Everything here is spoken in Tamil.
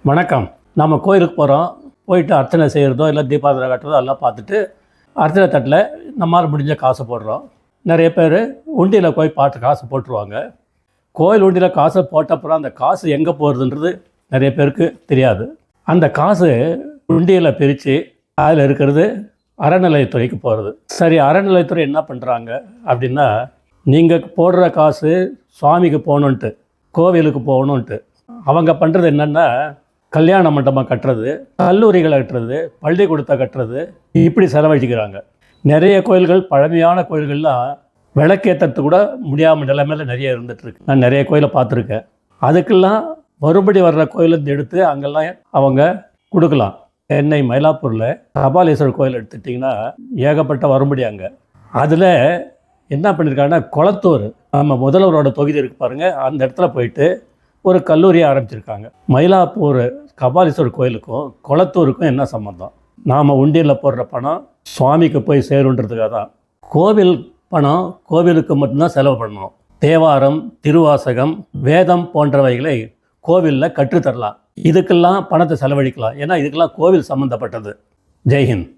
வணக்கம். நம்ம கோயிலுக்கு போகிறோம். போயிட்டு அர்ச்சனை செய்கிறதோ இல்லை தீபாராதனை கட்டுறதோ எல்லாம் பார்த்துட்டு அர்ச்சனை தட்டில் நம்மால் முடிஞ்ச காசை போடுறோம். நிறைய பேர் உண்டியில் போய் காசு போட்டுருவாங்க. கோயில் உண்டியில் காசை போட்டப்புறம் அந்த காசு எங்கே போகிறதுன்றது நிறைய பேருக்கு தெரியாது. அந்த காசு உண்டியில் பிரித்து அதில் இருக்கிறது அறநிலையத்துறைக்கு போகிறது. சரி, அறநிலையத்துறை என்ன பண்ணுறாங்க அப்படின்னா, நீங்கள் போடுற காசு சுவாமிக்கு போகணுன்ட்டு, கோவிலுக்கு போகணுன்ட்டு அவங்க பண்ணுறது என்னென்னா, கல்யாண மண்டபம் கட்டுறது, கல்லூரிகளை கட்டுறது, பள்ளிக்கூடத்தை கட்டுறது, இப்படி செலவழிக்கிறாங்க. நிறைய கோயில்கள், பழமையான கோயில்கள்லாம் விளக்கேற்றுறது கூட முடியாமல் நிலைமையில் நிறைய இருந்துகிட்ருக்கு. நான் நிறைய கோயிலை பார்த்துருக்கேன். அதுக்கெல்லாம் மறுபடி வர்ற கோயிலேருந்து எடுத்து அங்கெல்லாம் அவங்க கொடுக்கலாம். சென்னை மயிலாப்பூரில் கபாலீஸ்வரர் கோயில் எடுத்துட்டிங்கன்னா ஏகப்பட்ட வரும்படி அங்கே. அதில் என்ன பண்ணியிருக்காங்கன்னா, குளத்தூர் நம்ம முதல்வரோட தொகுதி இருக்குது பாருங்கள், அந்த இடத்துல போயிட்டு ஒரு கல்லூரியை ஆரம்பிச்சிருக்காங்க. மயிலாப்பூர் கபாலீஸ்வரர் கோயிலுக்கும் குளத்தூருக்கும் என்ன சம்மந்தம்? நாம் உண்டியலில் போடுற பணம் சுவாமிக்கு போய் சேருன்றதுக்காக தான். கோவில் பணம் கோவிலுக்கு மட்டும்தான் செலவு பண்ணணும். தேவாரம், திருவாசகம், வேதம் போன்றவைகளை கோவிலில் கற்றுத்தரலாம். இதுக்கெல்லாம் பணத்தை செலவழிக்கலாம். ஏன்னா இதுக்கெல்லாம் கோவில் சம்மந்தப்பட்டது. ஜெய்ஹிந்த்.